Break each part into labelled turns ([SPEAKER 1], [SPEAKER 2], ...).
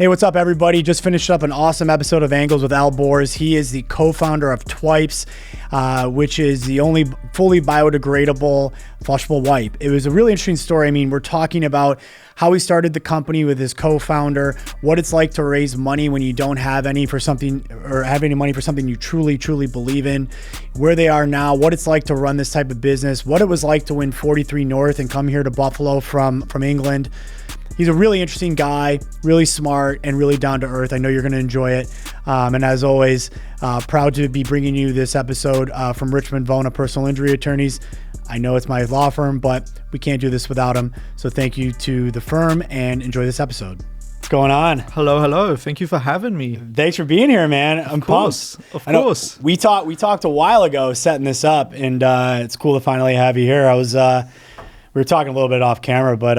[SPEAKER 1] Hey, what's up, everybody? Just finished up an awesome episode of Angles with Borz. He is the co-founder of Twipes, which is the only fully biodegradable flushable wipe. It was a really interesting story. I mean, we're talking about how he started the company with his co-founder, what it's like to raise money when you don't have any for something, or have any money for something you truly believe in, where they are now, what it's like to run this type of business, what it was like to win 43 North and come here to Buffalo from England. He's a really interesting guy, really smart, and really down to earth. I know you're going to enjoy it. And as always, proud to be bringing you this episode from Richmond Vona Personal Injury Attorneys. I know it's my law firm, but we can't do this without him. So thank you to the firm and enjoy this episode. What's going on?
[SPEAKER 2] Hello. Thank you for having me.
[SPEAKER 1] Thanks for being here, man. I'm pumped.
[SPEAKER 2] Of course.
[SPEAKER 1] We talked a while ago setting this up, and it's cool to finally have you here. We were talking a little bit off camera, but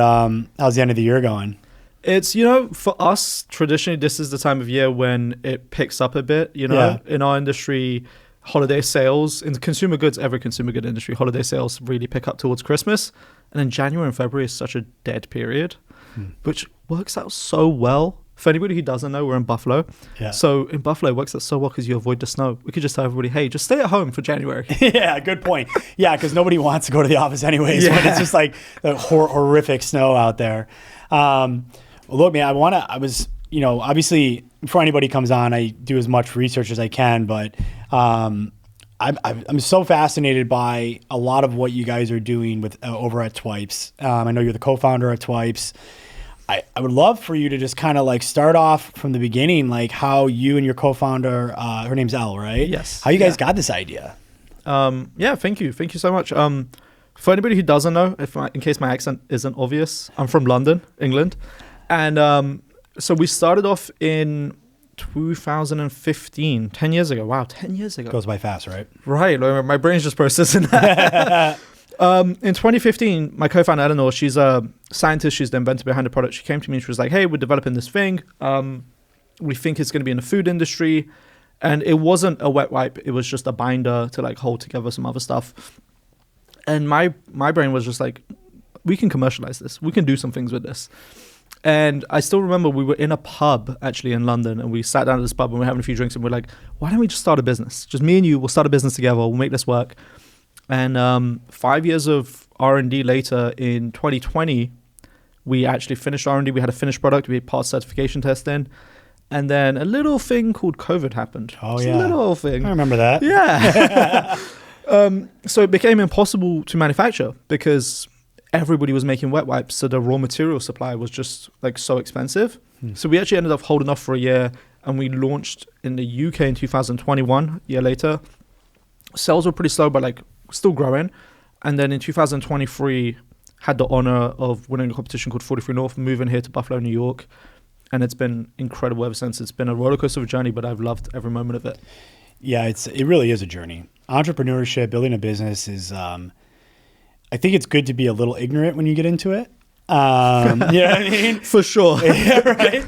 [SPEAKER 1] how's the end of the year going?
[SPEAKER 2] It's, for us, traditionally, this is the time of year when it picks up a bit, in our industry, holiday sales, in consumer goods, every consumer good industry, holiday sales really pick up towards Christmas. And then January and February is such a dead period, which works out so well. For anybody who doesn't know, we're in Buffalo. Yeah. So in Buffalo, it works out so well because you avoid the snow. We could just tell everybody, hey, just stay at home for January.
[SPEAKER 1] Yeah, good point. Yeah, because nobody wants to go to the office anyways when it's just like the horrific snow out there. Look, man, obviously, before anybody comes on, I do as much research as I can, but I'm so fascinated by a lot of what you guys are doing with over at Twipes. I know you're the co-founder at Twipes. I would love for you to just kind of like start off from the beginning, like how you and your co-founder, her name's Elle, right?
[SPEAKER 2] Yes.
[SPEAKER 1] How you guys got this idea?
[SPEAKER 2] Thank you so much. For anybody who doesn't know, in case my accent isn't obvious, I'm from London, England. And so we started off in 2015, 10 years ago. Wow, 10 years ago.
[SPEAKER 1] Goes by fast, right?
[SPEAKER 2] Right. My brain's just processing that. In 2015, my co-founder Eleanor, she's a scientist, she's the inventor behind the product. She came to me and she was like, hey, we're developing this thing. We think it's going to be in the food industry. And it wasn't a wet wipe. It was just a binder to like hold together some other stuff. And my brain was just like, we can commercialize this. We can do some things with this. And I still remember we were in a pub actually in London, and we sat down at this pub and we were having a few drinks and we're like, why don't we just start a business? Just me and you, we'll start a business together. We'll make this work. And 5 years of R&D later, in 2020, we actually finished R&D. We had a finished product. We passed certification testing. And then a little thing called COVID happened.
[SPEAKER 1] Oh,
[SPEAKER 2] it's
[SPEAKER 1] yeah.
[SPEAKER 2] A little thing.
[SPEAKER 1] I remember that.
[SPEAKER 2] Yeah. So it became impossible to manufacture because everybody was making wet wipes. So the raw material supply was just like so expensive. So we actually ended up holding off for a year, and we launched in the UK in 2021, a year later. Sales were pretty slow, but like still growing. And then in 2023, had the honor of winning a competition called 43 North, moving here to Buffalo, New York. And it's been incredible ever since. It's been a roller coaster of a journey, but I've loved every moment of it.
[SPEAKER 1] Yeah, it really is a journey. Entrepreneurship, building a business is, I think it's good to be a little ignorant when you get into it. You know what I mean?
[SPEAKER 2] For sure.
[SPEAKER 1] Yeah, right?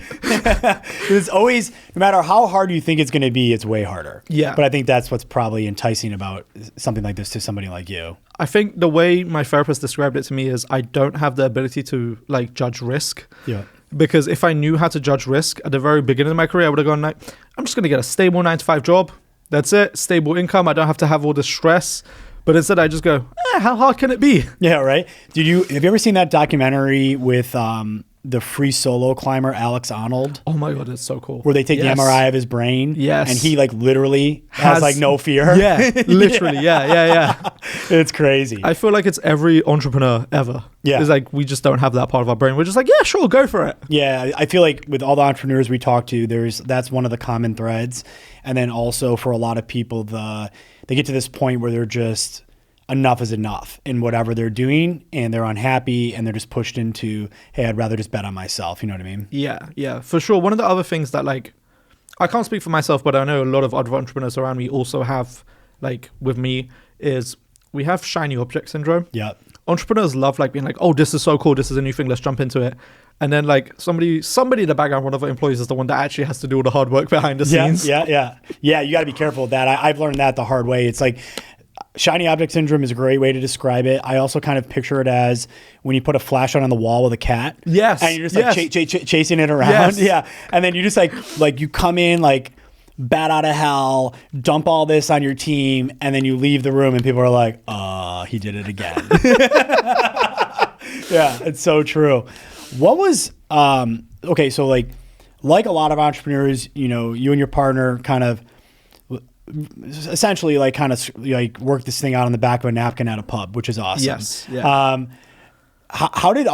[SPEAKER 1] It's always, no matter how hard you think it's going to be, it's way harder.
[SPEAKER 2] Yeah.
[SPEAKER 1] But I think that's what's probably enticing about something like this to somebody like you.
[SPEAKER 2] I think the way my therapist described it to me is I don't have the ability to like judge risk.
[SPEAKER 1] Yeah.
[SPEAKER 2] Because if I knew how to judge risk at the very beginning of my career, I would have gone like, I'm just going to get a stable 9-to-5 job. That's it. Stable income. I don't have to have all the stress. But instead, I just go, how hard can it be?
[SPEAKER 1] Yeah, right. Have you ever seen that documentary with the free solo climber, Alex Honnold?
[SPEAKER 2] Oh my God, it's so cool.
[SPEAKER 1] Where they take the MRI of his brain.
[SPEAKER 2] Yes.
[SPEAKER 1] And he like literally has like no fear.
[SPEAKER 2] Yeah, literally. Yeah.
[SPEAKER 1] It's crazy.
[SPEAKER 2] I feel like it's every entrepreneur ever.
[SPEAKER 1] Yeah.
[SPEAKER 2] It's like we just don't have that part of our brain. We're just like, yeah, sure, go for it.
[SPEAKER 1] Yeah, I feel like with all the entrepreneurs we talk to, that's one of the common threads. And then also for a lot of people, they get to this point where they're just enough is enough in whatever they're doing, and they're unhappy, and they're just pushed into, hey, I'd rather just bet on myself. You know what I mean?
[SPEAKER 2] Yeah, for sure. One of the other things that like, I can't speak for myself, but I know a lot of other entrepreneurs around me also have, like with me, is we have shiny object syndrome.
[SPEAKER 1] Yeah.
[SPEAKER 2] Entrepreneurs love like being like, oh, this is so cool. This is a new thing. Let's jump into it. And then like somebody in the background, one of the employees is the one that actually has to do all the hard work behind the scenes.
[SPEAKER 1] Yeah. You got to be careful with that. I've learned that the hard way. It's like, shiny object syndrome is a great way to describe it. I also kind of picture it as when you put a flashlight on the wall with a cat.
[SPEAKER 2] Yes.
[SPEAKER 1] And you're just like chasing it around.
[SPEAKER 2] Yes.
[SPEAKER 1] Yeah. And then you just like you come in like bat out of hell, dump all this on your team, and then you leave the room and people are like, he did it again. Yeah, it's so true. What was, okay, so like a lot of entrepreneurs, you know, you and your partner kind of essentially like kind of like work this thing out on the back of a napkin at a pub, which is awesome.
[SPEAKER 2] Yes. Yeah.
[SPEAKER 1] How did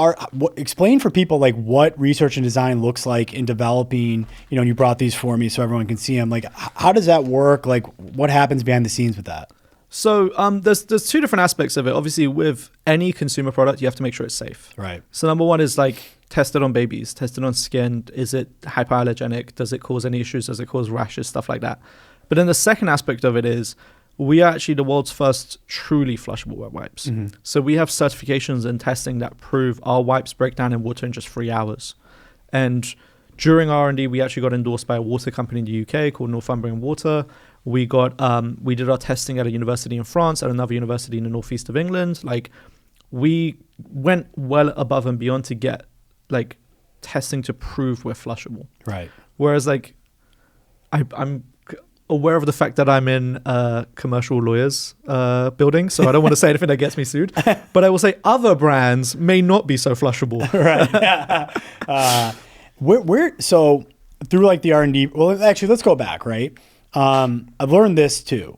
[SPEAKER 1] explain for people like what research and design looks like in developing, you know, and you brought these for me so everyone can see them. Like, how does that work? Like, what happens behind the scenes with that?
[SPEAKER 2] So there's two different aspects of it. Obviously, with any consumer product, you have to make sure it's safe.
[SPEAKER 1] Right.
[SPEAKER 2] So number one is like test it on babies, test it on skin. Is it hypoallergenic? Does it cause any issues? Does it cause rashes? Stuff like that. But then the second aspect of it is we are actually the world's first truly flushable wet wipes. Mm-hmm. So we have certifications and testing that prove our wipes break down in water in just 3 hours. And during R&D, we actually got endorsed by a water company in the UK called Northumbrian Water. We got we did our testing at a university in France, at another university in the northeast of England. Like, we went well above and beyond to get like testing to prove we're flushable.
[SPEAKER 1] Right.
[SPEAKER 2] Whereas like I'm aware of the fact that I'm in a commercial lawyers building, so I don't want to say anything that gets me sued. But I will say other brands may not be so flushable.
[SPEAKER 1] Right. Where so through like the R&D. Well, actually, let's go back. Right. I've learned this too,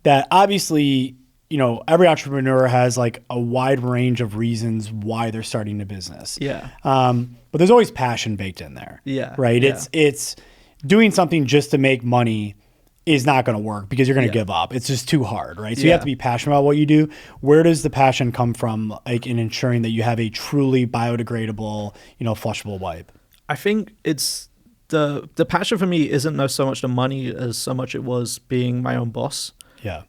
[SPEAKER 1] that obviously, you know, every entrepreneur has like a wide range of reasons why they're starting a business.
[SPEAKER 2] Yeah.
[SPEAKER 1] But there's always passion baked in there.
[SPEAKER 2] Yeah.
[SPEAKER 1] Right.
[SPEAKER 2] Yeah.
[SPEAKER 1] It's doing something just to make money is not going to work because you're going to give up. It's just too hard, right? So you have to be passionate about what you do. Where does the passion come from, like in ensuring that you have a truly biodegradable, you know, flushable wipe?
[SPEAKER 2] I think it's the passion for me isn't so much the money as so much it was being my own boss.
[SPEAKER 1] Yeah.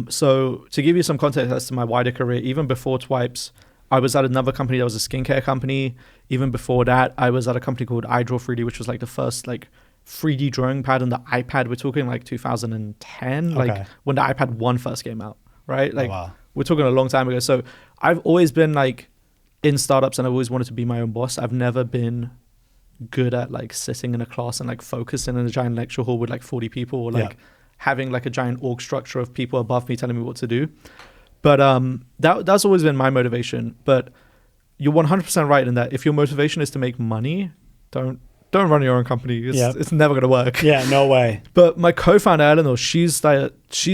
[SPEAKER 2] So to give you some context as to my wider career, even before Twipes, I was at another company that was a skincare company. Even before that, I was at a company called iDraw3D, which was like the first like 3D drawing pad on the iPad. We're talking like 2010, like when the iPad 1 first came out, right? Like we're talking a long time ago. So I've always been like in startups and I've always wanted to be my own boss. I've never been good at like sitting in a class and like focusing in a giant lecture hall with like 40 people or like having like a giant org structure of people above me telling me what to do. But that's always been my motivation. But you're 100% right in that if your motivation is to make money, don't run your own company. It's never going to work.
[SPEAKER 1] Yeah, no way.
[SPEAKER 2] But my co-founder, Eleanor, she's the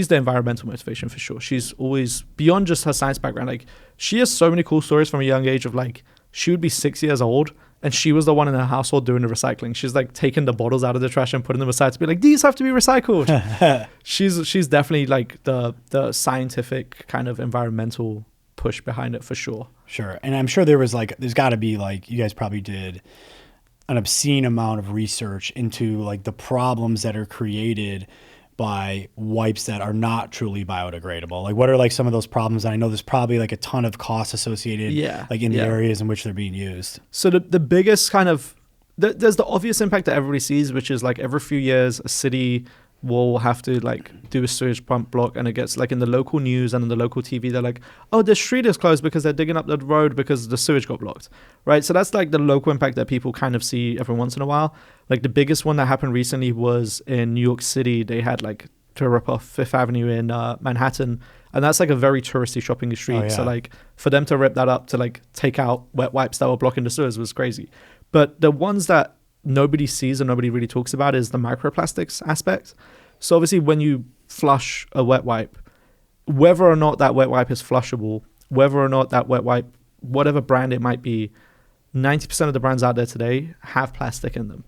[SPEAKER 2] environmental motivation for sure. She's always, beyond just her science background, like she has so many cool stories from a young age of like, she would be 6 years old and she was the one in her household doing the recycling. She's like taking the bottles out of the trash and putting them aside to be like, these have to be recycled. She's definitely like the scientific kind of environmental push behind it for sure.
[SPEAKER 1] Sure. And I'm sure there's got to be like, you guys probably did an obscene amount of research into like the problems that are created by wipes that are not truly biodegradable. Like what are like some of those problems? And I know there's probably like a ton of costs associated like in the areas in which they're being used.
[SPEAKER 2] So the biggest kind of, there's the obvious impact that everybody sees, which is like every few years a city will have to like do a sewage pump block, and it gets like in the local news and in the local TV, they're like, oh, the street is closed because they're digging up the road because the sewage got blocked, right? So that's like the local impact that people kind of see every once in a while. Like the biggest one that happened recently was in New York City. They had like to rip off Fifth Avenue in Manhattan, and that's like a very touristy shopping street. Oh, yeah. So like for them to rip that up to like take out wet wipes that were blocking the sewers was crazy. But the ones that nobody sees and nobody really talks about is the microplastics aspect. So obviously when you flush a wet wipe, whether or not that wet wipe is flushable, whether or not that wet wipe, whatever brand it might be, 90% of the brands out there today have plastic in them.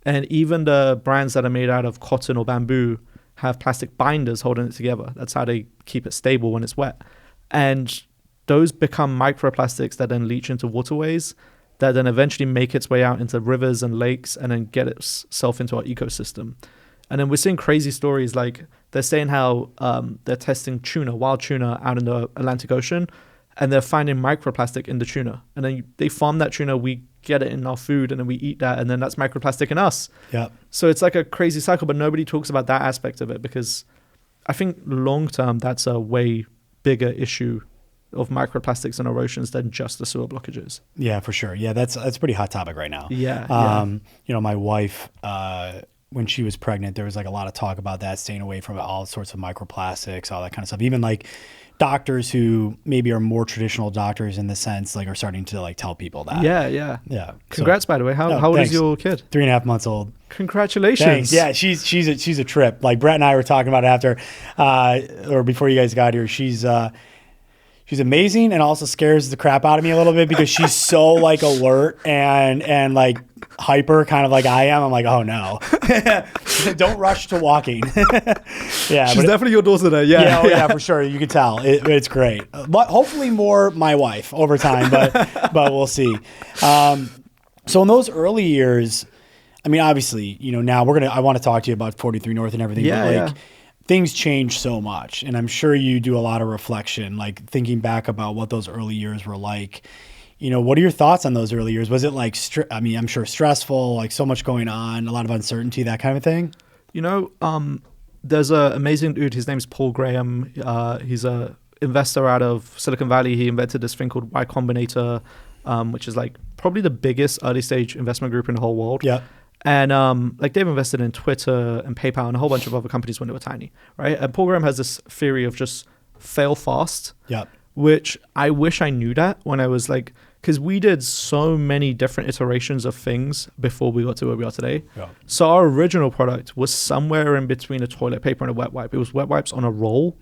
[SPEAKER 2] And even the brands that are made out of cotton or bamboo have plastic binders holding it together. That's how they keep it stable when it's wet. And those become microplastics that then leach into waterways, that then eventually make its way out into rivers and lakes and then get itself into our ecosystem. And then we're seeing crazy stories like they're saying how they're testing tuna, wild tuna out in the Atlantic Ocean, and they're finding microplastic in the tuna. And then they farm that tuna, we get it in our food, and then we eat that, and then that's microplastic in us. Yeah. So it's like a crazy cycle, but nobody talks about that aspect of it because I think long term, that's a way bigger issue of microplastics and erosions than just the sewer blockages.
[SPEAKER 1] Yeah, for sure. Yeah, that's a pretty hot topic right now.
[SPEAKER 2] Yeah.
[SPEAKER 1] You know, my wife, when she was pregnant, there was like a lot of talk about that, staying away from all sorts of microplastics, all that kind of stuff. Even like doctors who maybe are more traditional doctors in the sense, like, are starting to like tell people that.
[SPEAKER 2] Yeah.
[SPEAKER 1] Yeah.
[SPEAKER 2] Congrats, by the way. How old is your kid?
[SPEAKER 1] 3.5 months old.
[SPEAKER 2] Congratulations.
[SPEAKER 1] Thanks. Yeah, she's a trip. Like Brett and I were talking about it after, or before you guys got here. She's amazing, and also scares the crap out of me a little bit because she's so like alert and like hyper, kind of like I am. I'm like, oh no, don't rush to walking. Yeah,
[SPEAKER 2] she's definitely your daughter there. Yeah,
[SPEAKER 1] for sure. You can tell it's great. But hopefully more my wife over time, but we'll see. So in those early years, I mean, obviously, you know, now I want to talk to you about 43 North and everything.
[SPEAKER 2] Yeah,
[SPEAKER 1] but like, things change so much, and I'm sure you do a lot of reflection, like thinking back about what those early years were like. You know, what are your thoughts on those early years? Was it like, I'm sure stressful, like so much going on, a lot of uncertainty, that kind of thing?
[SPEAKER 2] You know, there's an amazing dude. His name's Paul Graham. He's a investor out of Silicon Valley. He invented this thing called Y Combinator, which is like probably the biggest early stage investment group in the whole world.
[SPEAKER 1] Yeah.
[SPEAKER 2] And like they've invested in Twitter and PayPal and a whole bunch of other companies when they were tiny, right? And Paul Graham has this theory of just fail fast, which I wish I knew that when I was like, because we did so many different iterations of things before we got to where we are today. Yeah. So our original product was somewhere in between a toilet paper and a wet wipe. It was wet wipes on a roll,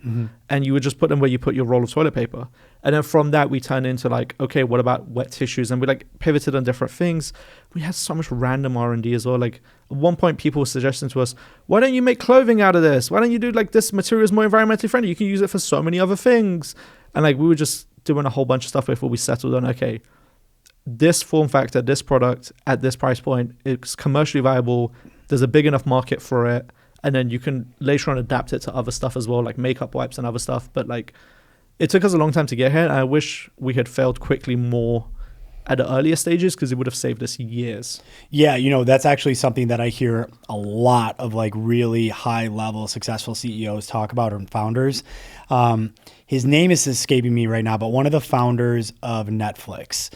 [SPEAKER 2] and you would just put them where you put your roll of toilet paper. And then from that, we turned into like, okay, what about wet tissues? And we like pivoted on different things. We had so much random R&D as well. Like at one point, people were suggesting to us, why don't you make clothing out of this? Why don't you do like this material is more environmentally friendly? You can use it for so many other things. And like we were just doing a whole bunch of stuff before we settled on, okay, this form factor, this product at this price point, it's commercially viable. There's a big enough market for it. And then you can later on adapt it to other stuff as well, like makeup wipes and other stuff. But like, it took us a long time to get here. And I wish we had failed quickly more at the earlier stages, because it would have saved us years. Yeah,
[SPEAKER 1] you know, that's actually something that I hear a lot of like really high level successful CEOs talk about, or founders. His name is escaping me right now, but one of the founders of Netflix,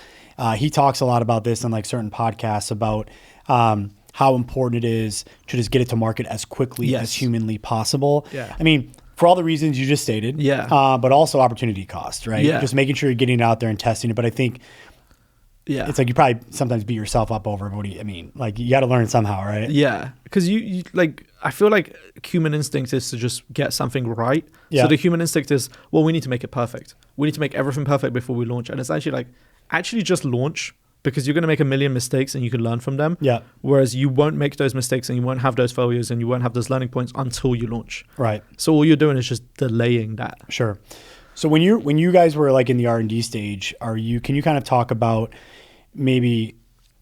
[SPEAKER 1] he talks a lot about this in like certain podcasts about how important it is to just get it to market as quickly as humanly possible.
[SPEAKER 2] Yeah.
[SPEAKER 1] I mean, for all the reasons you just stated, but also opportunity cost, right?
[SPEAKER 2] Yeah.
[SPEAKER 1] Just making sure you're getting it out there and testing it. But I think it's like you probably sometimes beat yourself up over it. I mean, like you got to learn somehow, right?
[SPEAKER 2] Yeah, because you like, I feel like human instinct is to just get something right. Yeah. So the human instinct is, well, we need to make it perfect. We need to make everything perfect before we launch. And it's actually like, actually just launch, because you're going to make a million mistakes and you can learn from them.
[SPEAKER 1] Yeah.
[SPEAKER 2] Whereas you won't make those mistakes and you won't have those failures and you won't have those learning points until you launch.
[SPEAKER 1] Right.
[SPEAKER 2] So all you're doing is just delaying that.
[SPEAKER 1] Sure. So when you guys were like in the R&D stage, can you kind of talk about maybe,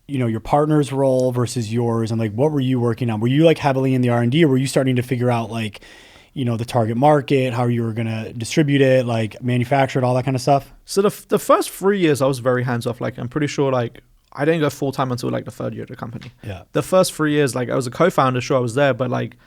[SPEAKER 1] you know, your partner's role versus yours, and like what were you working on? Were you like heavily in the R&D, or were you starting to figure out like, you know, the target market, how you were going to distribute it, like manufacture it, all that kind of stuff?
[SPEAKER 2] So the first 3 years I was very hands off. Like I'm pretty sure like I didn't go full time until like the third year of the company.
[SPEAKER 1] Yeah.
[SPEAKER 2] The first 3 years, like I was a co-founder, sure I was there, but like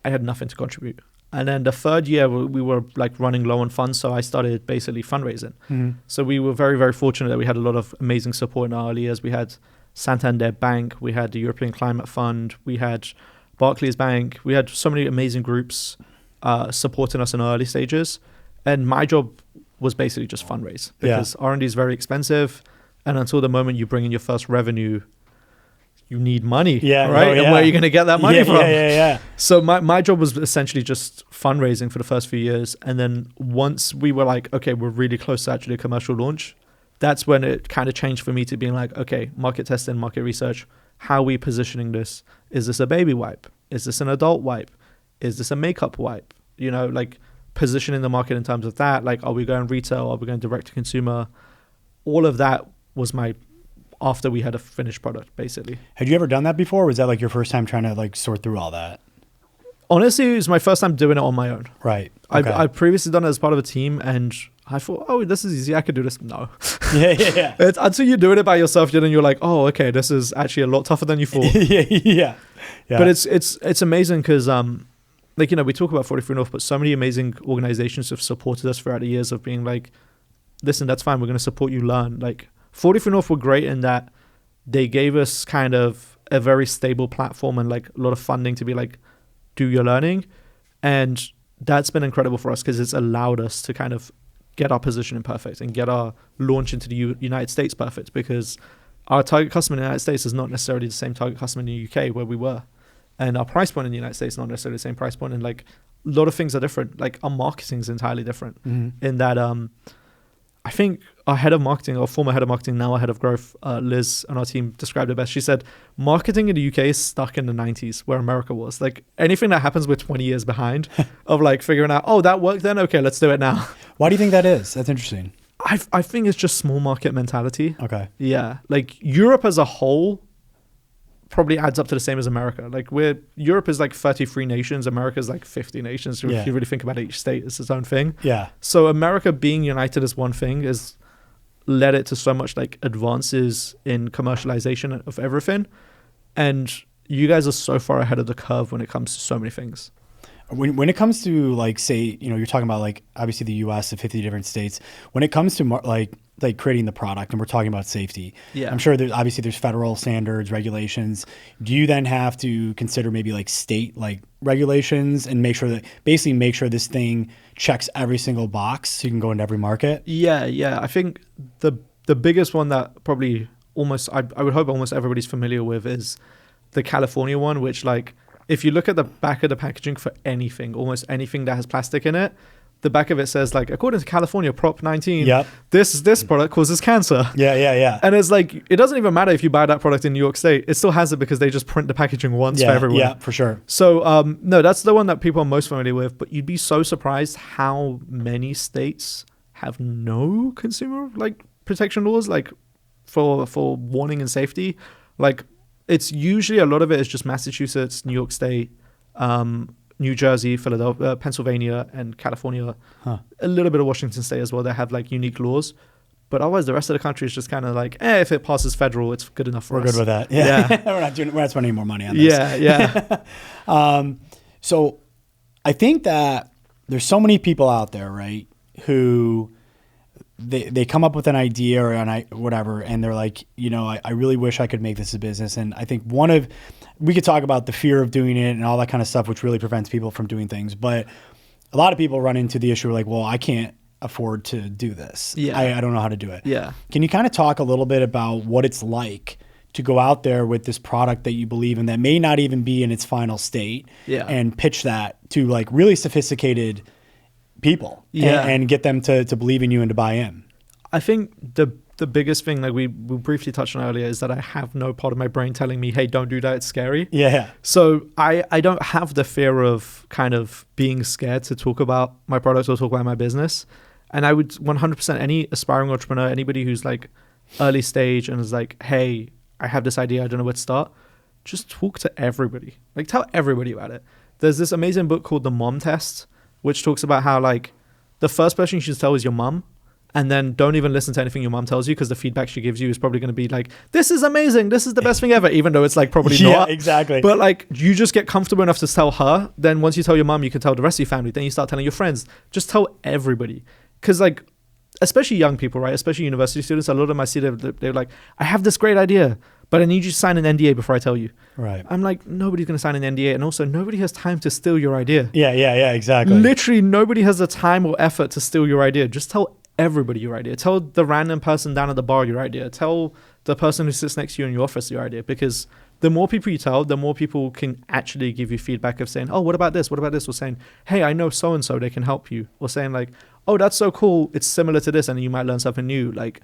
[SPEAKER 2] I had nothing to contribute. And then the third year we were like running low on funds. So I started basically fundraising. Mm-hmm. So we were very, very fortunate that we had a lot of amazing support in our early years. We had Santander Bank, we had the European Climate Fund, we had Barclays Bank. We had so many amazing groups supporting us in our early stages. And my job was basically just fundraise, because R&D is very expensive. And until the moment you bring in your first revenue, you need money, right? And where are you going to get that money from?
[SPEAKER 1] Yeah.
[SPEAKER 2] So my job was essentially just fundraising for the first few years. And then once we were like, okay, we're really close to actually a commercial launch, that's when it kind of changed for me to being like, okay, market testing, market research, how are we positioning this? Is this a baby wipe? Is this an adult wipe? Is this a makeup wipe? You know, like positioning the market in terms of that. Like, are we going retail? Are we going direct to consumer? All of that was after we had a finished product, basically.
[SPEAKER 1] Had you ever done that before? Or was that like your first time trying to like sort through all that?
[SPEAKER 2] Honestly, it was my first time doing it on my own.
[SPEAKER 1] Right. Okay.
[SPEAKER 2] I've previously done it as part of a team, and I thought, oh, this is easy. I could do this. No.
[SPEAKER 1] Yeah.
[SPEAKER 2] It's until you're doing it by yourself, then you're like, oh, okay, this is actually a lot tougher than you thought.
[SPEAKER 1] Yeah.
[SPEAKER 2] But it's amazing because like, we talk about 43 North, but so many amazing organizations have supported us throughout the years of being like, listen, that's fine. We're going to support you learn. Like 43 North were great in that they gave us kind of a very stable platform and like a lot of funding to be like, do your learning. And that's been incredible for us because it's allowed us to kind of get our positioning perfect and get our launch into the United States perfect, because our target customer in the United States is not necessarily the same target customer in the UK where we were. And our price point in the United States is not necessarily the same price point. And like a lot of things are different. Like our marketing is entirely different in that I think our head of marketing, or former head of marketing, now our head of growth, Liz, and our team described it best. She said, marketing in the UK is stuck in the 90s where America was. Like anything that happens, we're 20 years behind of like figuring out, oh, that worked then? Okay, let's do it now.
[SPEAKER 1] Why do you think that is? That's interesting.
[SPEAKER 2] I think it's just small market mentality.
[SPEAKER 1] Okay.
[SPEAKER 2] Yeah. Like Europe as a whole probably adds up to the same as America. Like Europe is like 33 nations. America is like 50 nations. So if you really think about it, each state is its own thing.
[SPEAKER 1] Yeah.
[SPEAKER 2] So America being united as one thing has led it to so much like advances in commercialization of everything. And you guys are so far ahead of the curve when it comes to so many things.
[SPEAKER 1] When it comes to like, say, you're talking about like obviously the US and 50 different states, when it comes to like creating the product, and we're talking about safety, I'm sure there's federal standards, regulations. Do you then have to consider maybe like state like regulations and make sure this thing checks every single box so you can go into every market?
[SPEAKER 2] Yeah. I think the biggest one that probably almost I would hope almost everybody's familiar with is the California one, which like if you look at the back of the packaging for anything, almost anything that has plastic in it, the back of it says like, according to California Prop 19, this product causes cancer.
[SPEAKER 1] Yeah.
[SPEAKER 2] And it's like, it doesn't even matter if you buy that product in New York State, it still has it because they just print the packaging once for everyone.
[SPEAKER 1] Yeah, for sure.
[SPEAKER 2] So no, that's the one that people are most familiar with, but you'd be so surprised how many states have no consumer like protection laws, like for warning and safety. Like it's usually a lot of it is just Massachusetts, New York State, New Jersey, Philadelphia, Pennsylvania, and California. A little bit of Washington State as well. They have like unique laws, but otherwise the rest of the country is just kind of like, if it passes federal, it's good enough for us.
[SPEAKER 1] We're good with that. Yeah. we're not spending any more money on this.
[SPEAKER 2] Yeah.
[SPEAKER 1] So I think that there's so many people out there, right, who they come up with an idea or whatever, and they're like, I really wish I could make this a business. And I think we could talk about the fear of doing it and all that kind of stuff, which really prevents people from doing things. But a lot of people run into the issue like, well, I can't afford to do this.
[SPEAKER 2] Yeah.
[SPEAKER 1] I don't know how to do it.
[SPEAKER 2] Yeah.
[SPEAKER 1] Can you kind of talk a little bit about what it's like to go out there with this product that you believe in that may not even be in its final state and pitch that to like really sophisticated people and get them to believe in you and to buy in?
[SPEAKER 2] I think the biggest thing, like we briefly touched on earlier, is that I have no part of my brain telling me, hey, don't do that, it's scary.
[SPEAKER 1] Yeah.
[SPEAKER 2] So I don't have the fear of kind of being scared to talk about my products or talk about my business. And I would 100% any aspiring entrepreneur, anybody who's like early stage and is like, hey, I have this idea, I don't know where to start, just talk to everybody. Like tell everybody about it. There's this amazing book called The Mom Test, which talks about how like the first person you should tell is your mom. And then don't even listen to anything your mom tells you, because the feedback she gives you is probably going to be like, this is amazing, this is the best thing ever, even though it's like probably not.
[SPEAKER 1] Yeah, exactly.
[SPEAKER 2] But like you just get comfortable enough to tell her. Then once you tell your mom, you can tell the rest of your family. Then you start telling your friends. Just tell everybody. Because like, especially young people, right? Especially university students, a lot of them I see, they're like, I have this great idea, but I need you to sign an NDA before I tell you.
[SPEAKER 1] Right.
[SPEAKER 2] I'm like, nobody's going to sign an NDA. And also nobody has time to steal your idea.
[SPEAKER 1] Yeah, exactly.
[SPEAKER 2] Literally nobody has the time or effort to steal your idea. Just tell everybody your idea. Tell the random person down at the bar your idea. Tell the person who sits next to you in your office your idea, because the more people you tell, the more people can actually give you feedback of saying, oh, what about this? Or saying, hey, I know so-and-so, they can help you. Or saying like, oh, that's so cool, it's similar to this, and you might learn something new. Like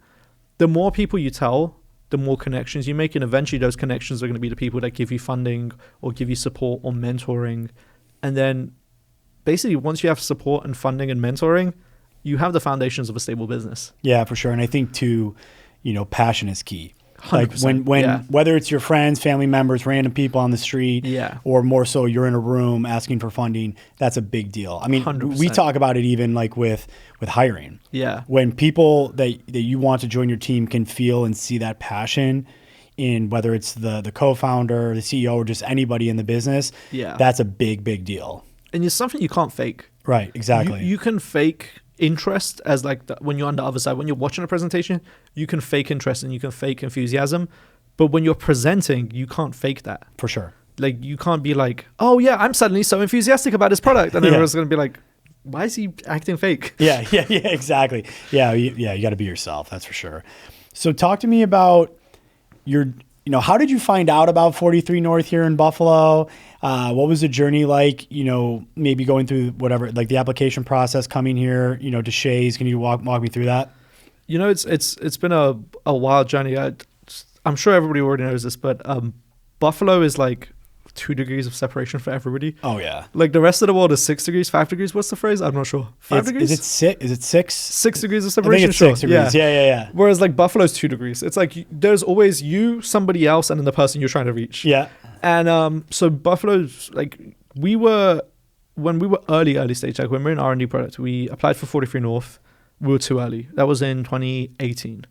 [SPEAKER 2] the more people you tell, the more connections you make, and eventually those connections are going to be the people that give you funding or give you support or mentoring. And then basically once you have support and funding and mentoring, you have the foundations of a stable business.
[SPEAKER 1] Yeah, for sure. And I think too, passion is key. Like when whether it's your friends, family members, random people on the street, or more so you're in a room asking for funding, that's a big deal. I mean,
[SPEAKER 2] 100%.
[SPEAKER 1] We talk about it even like with hiring.
[SPEAKER 2] Yeah.
[SPEAKER 1] When people that you want to join your team can feel and see that passion in whether it's the co-founder, the CEO, or just anybody in the business, that's a big deal.
[SPEAKER 2] and it's something you can't fake.
[SPEAKER 1] Right, exactly.
[SPEAKER 2] You can fake interest as like when you're on the other side, when you're watching a presentation, you can fake interest and you can fake enthusiasm. But when you're presenting, you can't fake that.
[SPEAKER 1] For sure.
[SPEAKER 2] Like you can't be like, oh yeah, I'm suddenly so enthusiastic about this product. And everyone's going to be like, why is he acting fake?
[SPEAKER 1] Yeah, exactly. Yeah, you got to be yourself. That's for sure. So talk to me about how did you find out about 43 North here in Buffalo? What was the journey like, maybe going through whatever, like the application process coming here, to Shays? Can you walk me through that?
[SPEAKER 2] It's been a wild journey. I'm sure everybody already knows this, but Buffalo is like 2 degrees of separation for everybody.
[SPEAKER 1] Oh yeah.
[SPEAKER 2] Like the rest of the world is 6 degrees, 5 degrees. What's the phrase? I'm not sure. 5 degrees?
[SPEAKER 1] Is it 6?
[SPEAKER 2] 6 degrees of separation?
[SPEAKER 1] I think it's 6 degrees. Yeah.
[SPEAKER 2] Whereas like Buffalo's 2 degrees. It's like there's always you, somebody else, and then the person you're trying to reach.
[SPEAKER 1] Yeah.
[SPEAKER 2] And so Buffalo's like when we were early stage, like when we were in R&D product, we applied for 43 North. We were too early. That was in 2018.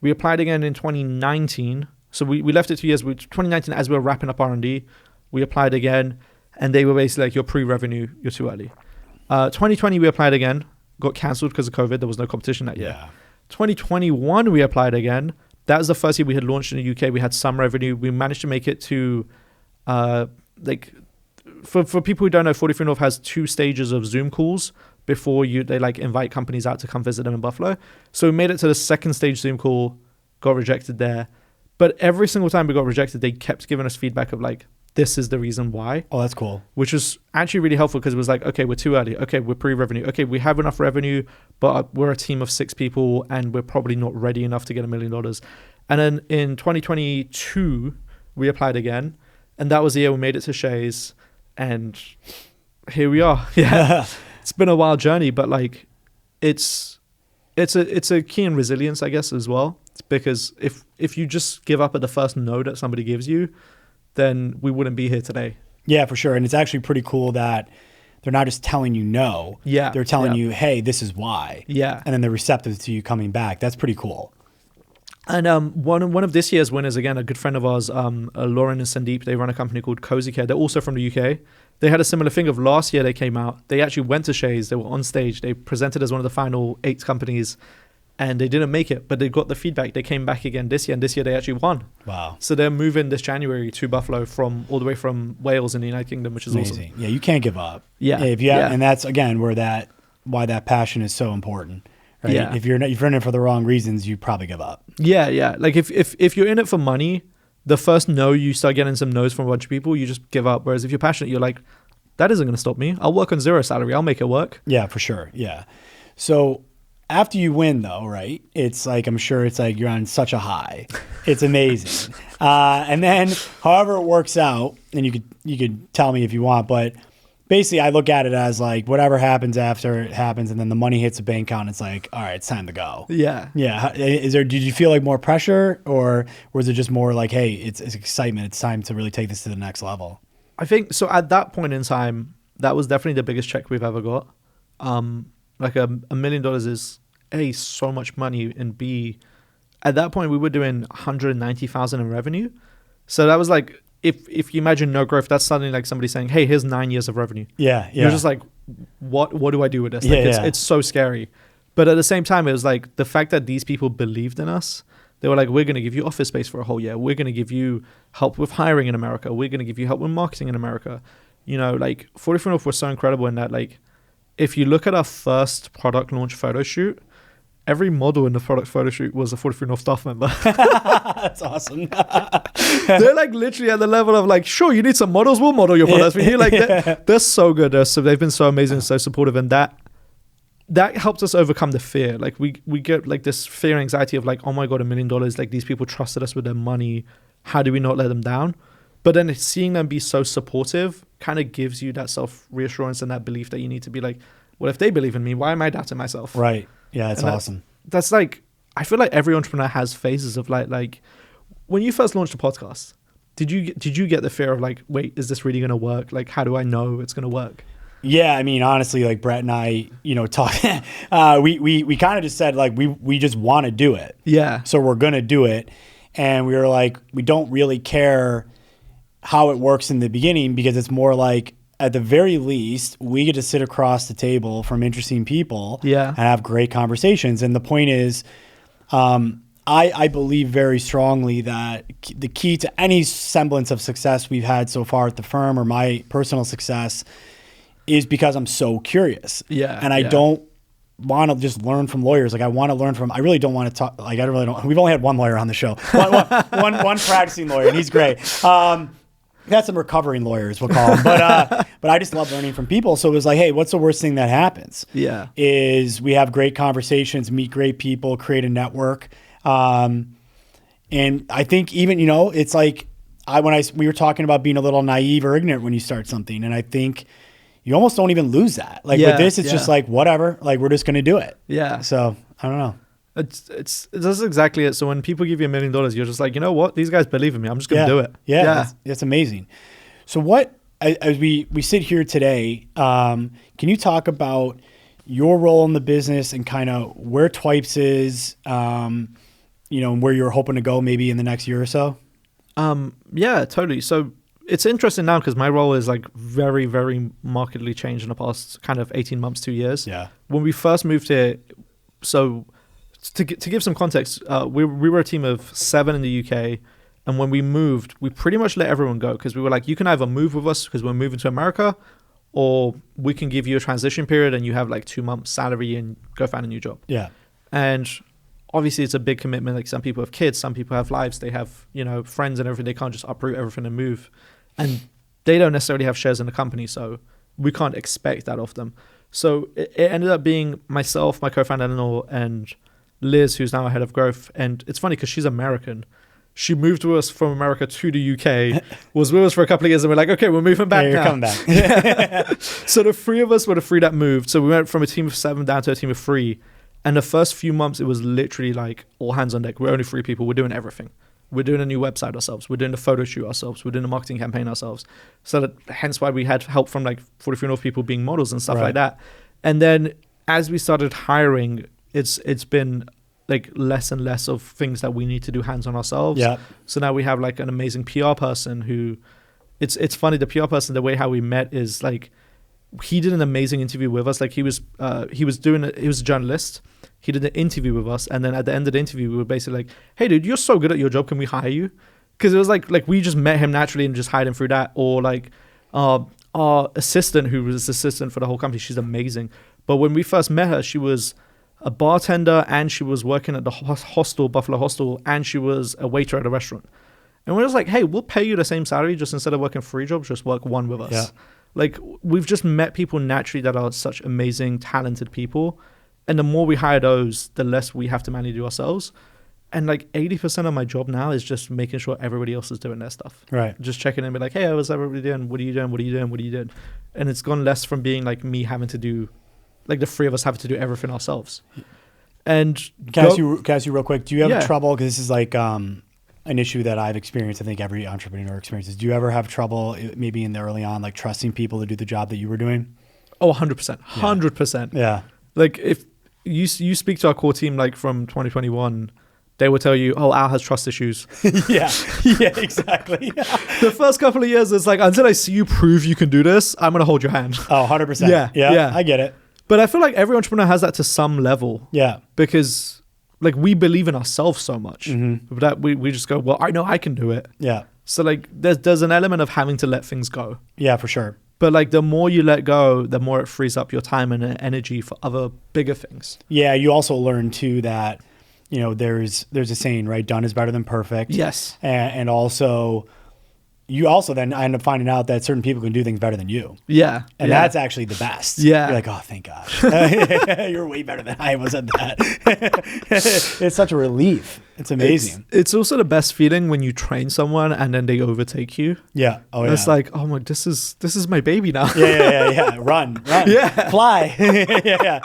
[SPEAKER 2] We applied again in 2019. So we left it 2 years. 2019, as we were wrapping up R&D, we applied again, and they were basically like, you're pre-revenue, you're too early. 2020, we applied again, got cancelled because of COVID. There was no competition that year. 2021, we applied again. That was the first year we had launched in the UK. We had some revenue. We managed to make it to, for people who don't know, 43 North has 2 stages of Zoom calls before they like invite companies out to come visit them in Buffalo. So we made it to the second stage Zoom call, got rejected there. But every single time we got rejected, they kept giving us feedback of like, this is the reason why.
[SPEAKER 1] Oh, that's cool.
[SPEAKER 2] Which was actually really helpful because it was like, okay, we're too early. Okay, we're pre-revenue. Okay, we have enough revenue, but we're a team of 6 people and we're probably not ready enough to get $1 million. And then in 2022, we applied again. And that was the year we made it to Shays. And here we are. Yeah. It's been a wild journey, but like it's a key in resilience, I guess, as well. It's because if you just give up at the first no that somebody gives you, then we wouldn't be here today.
[SPEAKER 1] Yeah, for sure. And it's actually pretty cool that they're not just telling you no.
[SPEAKER 2] Yeah.
[SPEAKER 1] They're telling you, hey, this is why.
[SPEAKER 2] Yeah.
[SPEAKER 1] And then they're receptive to you coming back. That's pretty cool.
[SPEAKER 2] And one of this year's winners, again, a good friend of ours, Lauren and Sandeep, they run a company called Cozy Care. They're also from the UK. They had a similar thing of last year they came out. They actually went to Shays. They were on stage. They presented as one of the final 8 companies. And they didn't make it, but they got the feedback. They came back again this year, and this year they actually won.
[SPEAKER 1] Wow.
[SPEAKER 2] So they're moving this January to Buffalo all the way from Wales in the United Kingdom, which is
[SPEAKER 1] amazing.
[SPEAKER 2] awesome.
[SPEAKER 1] Yeah, you can't give up.
[SPEAKER 2] Yeah.
[SPEAKER 1] And that's, again, why that passion is so important. Right?
[SPEAKER 2] Yeah.
[SPEAKER 1] If you're in it for the wrong reasons, you probably give up.
[SPEAKER 2] Yeah. Like if you're in it for money, the first no, you start getting some no's from a bunch of people, you just give up. Whereas if you're passionate, you're like, that isn't going to stop me. I'll work on 0 salary. I'll make it work.
[SPEAKER 1] Yeah, for sure. Yeah. So after you win, though, right? It's like, I'm sure it's like you're on such a high. It's amazing. And then, however it works out, and you could tell me if you want, but basically, I look at it as like whatever happens after it happens, and then the money hits the bank account. It's like, all right, it's time to go.
[SPEAKER 2] Yeah.
[SPEAKER 1] Yeah. Did you feel like more pressure, or was it just more like, hey, it's excitement. It's time to really take this to the next level?
[SPEAKER 2] I think so. At that point in time, that was definitely the biggest check we've ever got. Like $1 million is A, so much money, and B, at that point we were doing 190,000 in revenue. So that was like, if you imagine no growth, that's suddenly like somebody saying, hey, here's 9 years of revenue.
[SPEAKER 1] Yeah.
[SPEAKER 2] You're just like, what do I do with this? Like, it's so scary. But at the same time, it was like the fact that these people believed in us. They were like, we're going to give you office space for a whole year. We're going to give you help with hiring in America. We're going to give you help with marketing in America. Like 43 North was so incredible in that, like, if you look at our first product launch photo shoot, every model in the product photo shoot was a 43 North staff member.
[SPEAKER 1] That's awesome.
[SPEAKER 2] They're like literally at the level of like, sure, you need some models, we'll model your products for you. Like they're so good. They've been so amazing, so supportive, and that helped us overcome the fear. Like we get like this fear, anxiety of like, oh my God, $1 million. Like these people trusted us with their money. How do we not let them down? But then seeing them be so supportive kind of gives you that self-reassurance and that belief that you need to be like, well, if they believe in me, why am I doubting myself?
[SPEAKER 1] Right. Yeah, that's awesome.
[SPEAKER 2] That's like, I feel like every entrepreneur has phases of like when you first launched a podcast, did you get the fear of like, wait, is this really going to work? Like, how do I know it's going to work?
[SPEAKER 1] Yeah, I mean, honestly, like Brett and I, talk. We kind of just said like we just want to do it.
[SPEAKER 2] Yeah.
[SPEAKER 1] So we're gonna do it, and we were like, we don't really care how it works in the beginning because it's more like at the very least, we get to sit across the table from interesting people and have great conversations. And the point is, I believe very strongly that the key to any semblance of success we've had so far at the firm, or my personal success, is because I'm so curious. And I don't want to just learn from lawyers. Like, I want to learn from, I really don't want to talk, like, I really don't, we've only had one lawyer on the show, one practicing lawyer, and he's great. We got some recovering lawyers, we'll call them, but I just love learning from people. So it was like, hey, what's the worst thing that happens? Is we have great conversations, meet great people, create a network. And I think even, it's like we were talking about being a little naive or ignorant when you start something. And I think you almost don't even lose that. Like with this, it's just like, whatever, like we're just going to do it. So I don't know.
[SPEAKER 2] That's exactly it. So when people give you $1 million, you're just like, you know what? These guys believe in me. I'm just going to do it.
[SPEAKER 1] That's amazing. So as we sit here today, can you talk about your role in the business and kind of where Twipes is, and where you're hoping to go maybe in the next year or so?
[SPEAKER 2] Yeah, totally. So it's interesting now because my role is like very, very markedly changed in the past kind of 18 months, 2 years. When we first moved here, so to give some context, we were a team of 7 in the UK. And when we moved, we pretty much let everyone go because we were like, you can either move with us because we're moving to America, or we can give you a transition period and you have like 2 months salary and go find a new job. And obviously it's a big commitment. Like some people have kids, some people have lives, they have, friends and everything. They can't just uproot everything and move. And they don't necessarily have shares in the company. So we can't expect that of them. So it ended up being myself, my co-founder Eleanor, and Liz, who's now our head of growth. And it's funny because she's American. She moved with us from America to the UK, was with us for a couple of years, and we're like, okay, we're moving back now.
[SPEAKER 1] You're coming back.
[SPEAKER 2] So the 3 of us were the 3 that moved. So we went from a team of 7 down to a team of 3. And the first few months, it was literally like all hands on deck. We're only 3 people. We're doing everything. We're doing a new website ourselves. We're doing the photo shoot ourselves. We're doing a marketing campaign ourselves. So that hence why we had help from like 43 North people being models and stuff like that. And then as we started hiring, it's been like less and less of things that we need to do hands on ourselves. So now we have like an amazing PR person who, it's funny, the PR person, the way how we met is like, he did an amazing interview with us. Like he was a journalist. He did an interview with us. And then at the end of the interview, we were basically like, hey dude, you're so good at your job. Can we hire you? Cause it was like we just met him naturally and just hired him through that. Or like our assistant, who was assistant for the whole company, she's amazing. But when we first met her, she was a bartender and she was working at the hostel, Buffalo Hostel, and she was a waiter at a restaurant. And we're just like, hey, we'll pay you the same salary, just instead of working 3 jobs, just work 1 with us. Like we've just met people naturally that are such amazing, talented people. And the more we hire those, the less we have to manually do ourselves. And like 80% of my job now is just making sure everybody else is doing their stuff. Just checking in and be like, hey, how's everybody doing? What are you doing? What are you doing? What are you doing? And it's gone less from being like me having to do, like the 3 of us having to do everything ourselves. And
[SPEAKER 1] can I ask you real quick, do you have trouble, because this is like an issue that I've experienced, I think every entrepreneur experiences. Do you ever have trouble maybe in the early on, like trusting people to do the job that you were doing?
[SPEAKER 2] Oh, 100%. 100%. Like if you speak to our core team, like from 2021, they will tell you, oh, Al has trust issues.
[SPEAKER 1] Exactly.
[SPEAKER 2] The first couple of years, it's like, until I see you prove you can do this, I'm going to hold your hand.
[SPEAKER 1] Oh, 100%. Yeah. I get it.
[SPEAKER 2] But I feel like every entrepreneur has that to some level. Because like we believe in ourselves so much that we just go, well, I know I can do it. So like there's an element of having to let things go.
[SPEAKER 1] For sure.
[SPEAKER 2] But like the more you let go, the more it frees up your time and energy for other bigger things.
[SPEAKER 1] You also learn too that, there's a saying, right? Done is better than perfect.
[SPEAKER 2] Yes.
[SPEAKER 1] And also, you also then end up finding out that certain people can do things better than you. And that's actually the best. You're like, oh, thank gosh. You're way better than I was at that. It's such a relief. It's amazing.
[SPEAKER 2] It's also the best feeling when you train someone and then they overtake you. It's like, oh my, this is my baby now.
[SPEAKER 1] Run. Fly.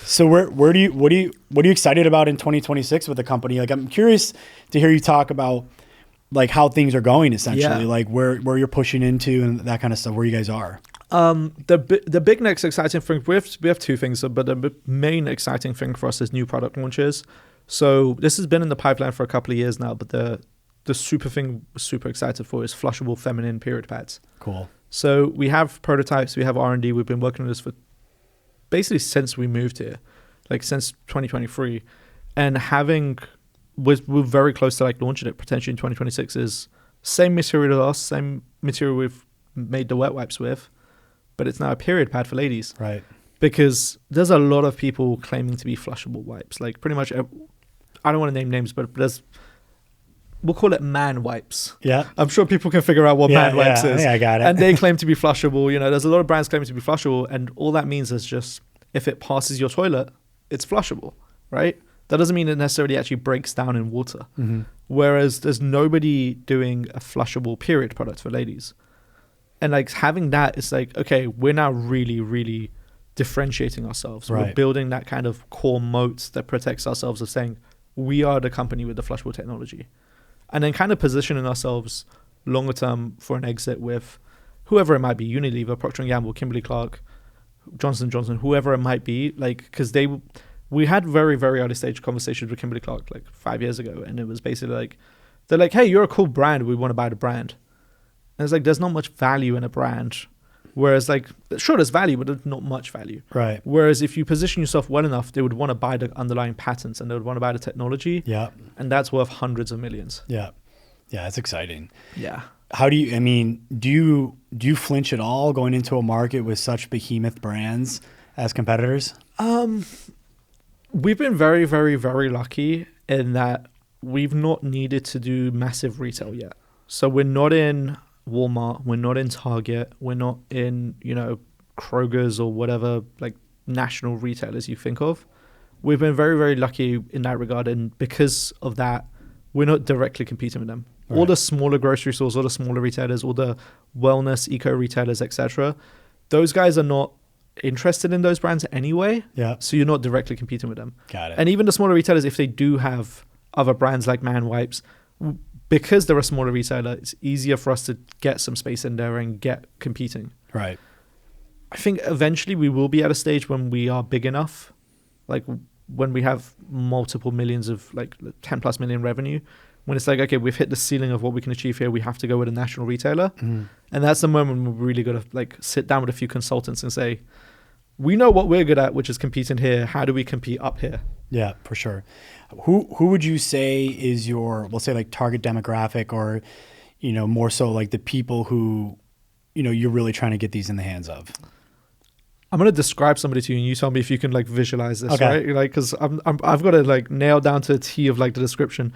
[SPEAKER 1] So what are you excited about in 2026 with the company? Like, I'm curious to hear you talk about like how things are going, essentially, like where you're pushing into and that kind of stuff, where you guys are.
[SPEAKER 2] The big next exciting thing, we have 2 things, but the main exciting thing for us is new product launches. So this has been in the pipeline for a couple of years now, but the super thing we're super excited for is flushable feminine period pads.
[SPEAKER 1] Cool.
[SPEAKER 2] So we have prototypes, we have R&D. We've been working on this for basically since we moved here, like since 2023. And we're very close to like launching it potentially in 2026. Is same material as us, same material we've made the wet wipes with, but it's now a period pad for ladies.
[SPEAKER 1] Right.
[SPEAKER 2] Because there's a lot of people claiming to be flushable wipes. Like pretty much, I don't want to name names, but we'll call it man wipes.
[SPEAKER 1] Yeah.
[SPEAKER 2] I'm sure people can figure out what man wipes is.
[SPEAKER 1] Yeah, I got it.
[SPEAKER 2] And they claim to be flushable. You know, there's a lot of brands claiming to be flushable, and all that means is just if it passes your toilet, it's flushable, right? That doesn't mean it necessarily actually breaks down in water.
[SPEAKER 1] Mm-hmm.
[SPEAKER 2] Whereas there's nobody doing a flushable period product for ladies. And like having that, it's like, okay, we're now really, really differentiating ourselves.
[SPEAKER 1] Right.
[SPEAKER 2] We're building that kind of core moat that protects ourselves of saying we are the company with the flushable technology. And then kind of positioning ourselves longer term for an exit with whoever it might be, Unilever, Procter & Gamble, Kimberly-Clark, Johnson & Johnson, whoever it might be, like, because we had very, very early stage conversations with Kimberly-Clark like 5 years ago. And it was basically like, they're like, hey, you're a cool brand. We want to buy the brand. And it's like, there's not much value in a brand. Whereas like, sure, there's value, but there's not much value.
[SPEAKER 1] Right.
[SPEAKER 2] Whereas if you position yourself well enough, they would want to buy the underlying patents and they would want to buy the technology.
[SPEAKER 1] Yeah.
[SPEAKER 2] And that's worth hundreds of millions.
[SPEAKER 1] Yeah. Yeah. It's exciting.
[SPEAKER 2] Yeah.
[SPEAKER 1] How do you flinch at all going into a market with such behemoth brands as competitors?
[SPEAKER 2] We've been very, very, very lucky in that we've not needed to do massive retail yet. So we're not in Walmart, we're not in Target, we're not in, Kroger's or whatever like national retailers you think of. We've been very, very lucky in that regard, and because of that, we're not directly competing with them. Right. All the smaller grocery stores, all the smaller retailers, all the wellness, eco retailers, etc., those guys are not interested in those brands anyway.
[SPEAKER 1] Yeah.
[SPEAKER 2] So you're not directly competing with them.
[SPEAKER 1] Got it.
[SPEAKER 2] And even the smaller retailers, if they do have other brands like Man Wipes, because they're a smaller retailer, it's easier for us to get some space in there and get competing.
[SPEAKER 1] Right.
[SPEAKER 2] I think eventually we will be at a stage when we are big enough, like when we have multiple millions of like 10 plus million revenue, when it's like, okay, we've hit the ceiling of what we can achieve here. We have to go with a national retailer. Mm-hmm. And that's the moment we're really going to like sit down with a few consultants and say, we know what we're good at, which is competing here. How do we compete up here?
[SPEAKER 1] Yeah, for sure. Who would you say is your, we'll say like target demographic, or, more so like the people who, you're really trying to get these in the hands of?
[SPEAKER 2] I'm going to describe somebody to you and you tell me if you can like visualize this,
[SPEAKER 1] okay.
[SPEAKER 2] Right? Like, cause I've got to like nail down to a T of like the description.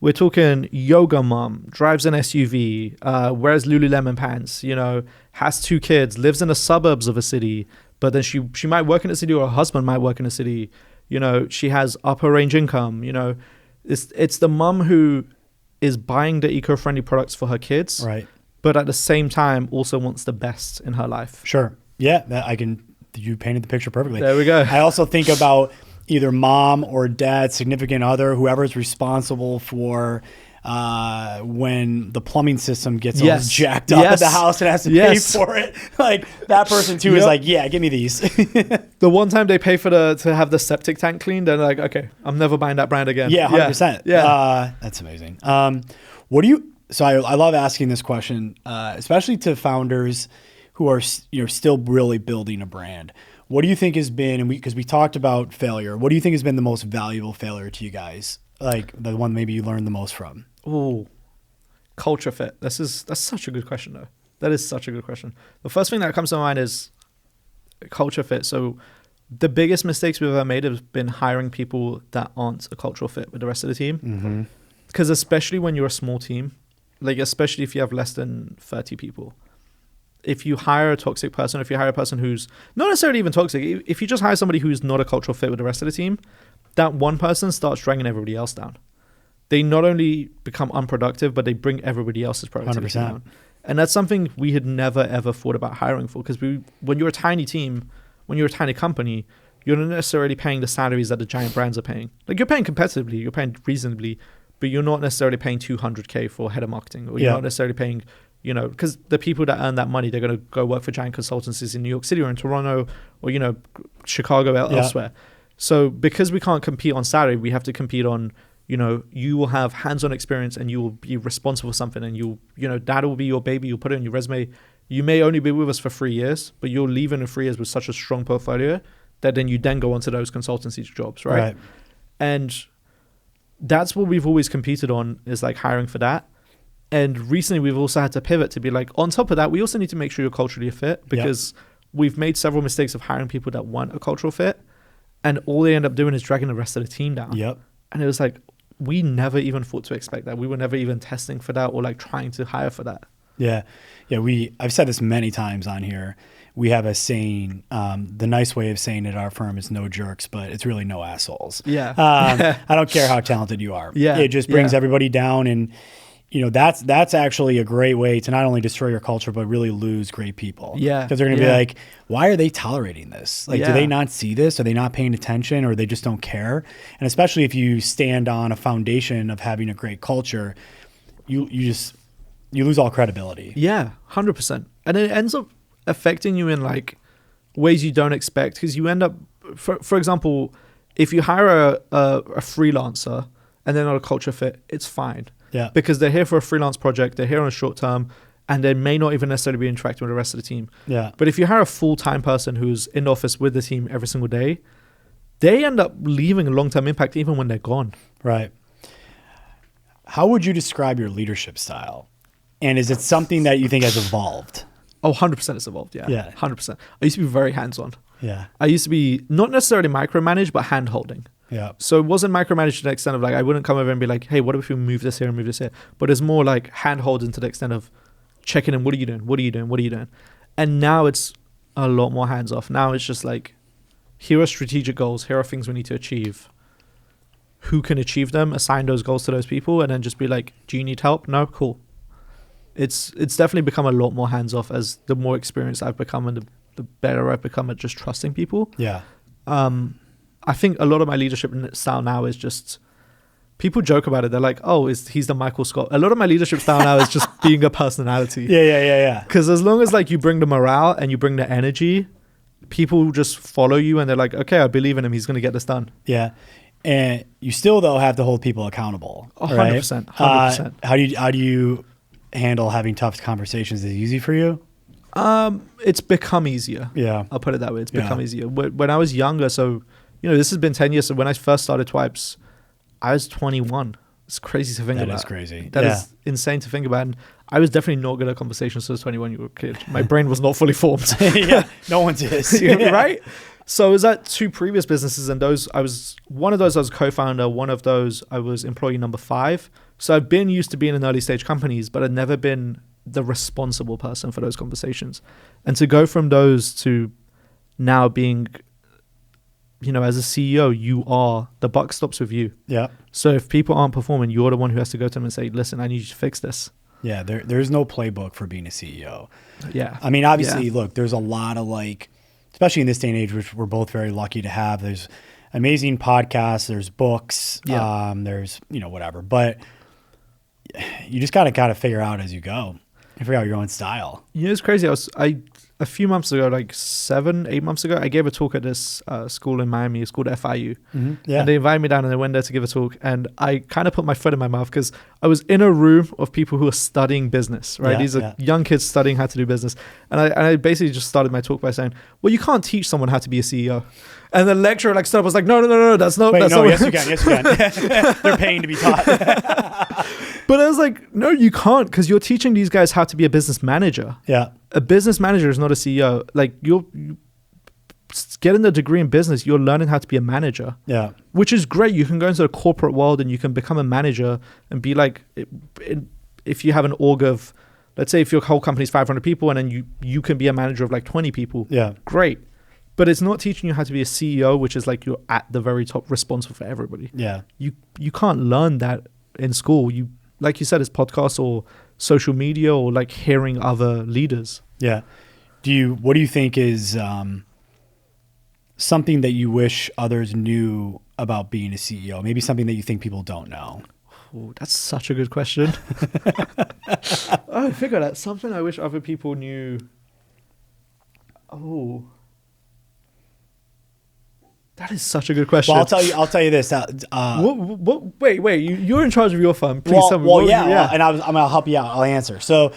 [SPEAKER 2] We're talking yoga mom, drives an SUV, wears Lululemon pants, has 2 kids, lives in the suburbs of a city, but then she might work in a city, or her husband might work in a city. She has upper range income. It's the mom who is buying the eco-friendly products for her kids,
[SPEAKER 1] right? But
[SPEAKER 2] at the same time also wants the best in her life.
[SPEAKER 1] Sure. Yeah, you painted the picture perfectly.
[SPEAKER 2] There we go.
[SPEAKER 1] I also think about either mom or dad, significant other, whoever's responsible for when the plumbing system gets all jacked up at the house and has to pay for it. Like that person too is like, yeah, give me these.
[SPEAKER 2] The one time they pay to have the septic tank cleaned, they're like, okay, I'm never buying that brand again.
[SPEAKER 1] Yeah, 100%. Yeah. That's amazing. So I love asking this question, especially to founders who are still really building a brand. What do you think has been, and because we talked about failure, what do you think has been the most valuable failure to you guys? Like the one maybe you learned the most from?
[SPEAKER 2] Oh, culture fit. That's such a good question though. That is such a good question. The first thing that comes to mind is culture fit. So the biggest mistakes we've ever made have been hiring people that aren't a cultural fit with the rest of the team. Because especially when you're a small team, like especially if you have less than 30 people, if you hire a toxic person, if you hire a person who's not necessarily even toxic, if you just hire somebody who's not a cultural fit with the rest of the team, that one person starts dragging everybody else down. They not only become unproductive, but they bring everybody else's productivity
[SPEAKER 1] 100%.
[SPEAKER 2] down. And that's something we had never, ever thought about hiring for. Because when you're a tiny team, when you're a tiny company, you're not necessarily paying the salaries that the giant brands are paying. Like you're paying competitively, you're paying reasonably, but you're not necessarily paying $200K for head of marketing, or you're not necessarily paying, because the people that earn that money, they're going to go work for giant consultancies in New York City or in Toronto or, Chicago, elsewhere. So because we can't compete on salary, we have to compete on, you will have hands-on experience and you will be responsible for something, and that will be your baby. You'll put it on your resume. you may only be with us for 3 years, but you're leaving in 3 years with such a strong portfolio that then you then go on to those consultancy jobs, right? And that's what we've always competed on, is like hiring for that. And recently we've also had to pivot to be like, on top of that, we also need to make sure you're culturally a fit, because we've made several mistakes of hiring people that weren't a cultural fit, and all they end up doing is dragging the rest of the team down. And it was like, we never even thought to expect that. We were never even testing for that or like trying to hire for that.
[SPEAKER 1] I've said this many times on here. We have a saying, the nice way of saying it at our firm is no jerks, but it's really no assholes. I don't care how talented you are. It just brings everybody down. And, you know, that's actually a great way to not only destroy your culture, but really lose great people. Because they're going to be like, why are they tolerating this? Like, do they not see this? Are they not paying attention, or they just don't care? And especially if you stand on a foundation of having a great culture, you lose all credibility.
[SPEAKER 2] 100%. And it ends up affecting you in like ways you don't expect, because you end up, for example, if you hire a freelancer and they're not a culture fit, it's fine. Because they're here for a freelance project, they're here on a short term, and they may not even necessarily be interacting with the rest of the team. But if you hire a full-time person who's in the office with the team every single day, they end up leaving a long-term impact even when they're gone.
[SPEAKER 1] How would you describe your leadership style? And is it something that you think has evolved?
[SPEAKER 2] 100% it's evolved, 100%. I used to be very hands-on. I used to be not necessarily micromanaged, but hand-holding. So it wasn't micromanaged to the extent of like, I wouldn't come over and be like, hey, what if we move this here and move this here? But it's more like hand-holding to the extent of checking in, what are you doing? What are you doing? What are you doing? And now it's a lot more hands-off. Now it's just like, here are strategic goals. Here are things we need to achieve. Who can achieve them? Assign those goals to those people, and then just be like, do you need help? No? Cool. It's definitely become a lot more hands-off as the more experienced I've become, and the better I've become at just trusting people. I think a lot of my leadership style now is just, people joke about it. They're like, oh, he's the Michael Scott. A lot of my leadership style now is just being a personality. Because as long as like you bring the morale and you bring the energy, people just follow you and they're like, okay, I believe in him. He's going to get this done.
[SPEAKER 1] And you still, though, have to hold people accountable.
[SPEAKER 2] 100%.
[SPEAKER 1] How do you handle having tough conversations? Is it easy for you?
[SPEAKER 2] It's become easier. I'll put it that way. It's become easier. When I was younger, so, you know, this has been 10 years. So when I first started Twipes, I was 21. It's crazy to think about.
[SPEAKER 1] That is crazy.
[SPEAKER 2] That is insane to think about. And I was definitely not good at conversations as a 21-year-old kid. My brain was not fully formed.
[SPEAKER 1] No one's is.
[SPEAKER 2] Right? So I was at 2 previous businesses, and one of those I was co-founder, one of those I was employee number 5. So I've been used to being in early stage companies, but I've never been the responsible person for those conversations. And to go from those to now being, you know, as a CEO, the buck stops with you. So if people aren't performing, you're the one who has to go to them and say, listen, I need you to fix this.
[SPEAKER 1] There's no playbook for being a CEO. I mean, obviously, look, there's a lot of like, especially in this day and age, which we're both very lucky to have, there's amazing podcasts, there's books, there's, you know, whatever. But you just got to figure out as you go and figure out your own style.
[SPEAKER 2] You know, it's crazy. A few months ago, like 7-8 months ago, I gave a talk at this school in Miami. It's called FIU. And they invited me down and I went there to give a talk. And I kind of put my foot in my mouth because I was in a room of people who are studying business, right? These are young kids studying how to do business. And I basically just started my talk by saying, well, you can't teach someone how to be a CEO. And the lecturer like stood up, was like, no, that's not.
[SPEAKER 1] Yes, you can. They're paying to be taught.
[SPEAKER 2] But I was like, no, you can't, because you're teaching these guys how to be a business manager. A business manager is not a CEO. Like, you're getting the degree in business, you're learning how to be a manager. Which is great. You can go into the corporate world and you can become a manager and be like, if you have an org of, let's say if your whole company is 500 people and then you can be a manager of like 20 people. Great. But it's not teaching you how to be a CEO, which is like you're at the very top, responsible for everybody. You can't learn that in school. Like you said, it's podcasts or social media or like hearing other leaders.
[SPEAKER 1] What do you think is something that you wish others knew about being a CEO? Maybe something that you think people don't know.
[SPEAKER 2] Oh, that's such a good question. I figured that something I wish other people knew. Oh, that is such a good question.
[SPEAKER 1] Well, I'll tell you this.
[SPEAKER 2] Wait. You're in charge of your firm. Please tell me. And I'll help you out. I'll answer. So,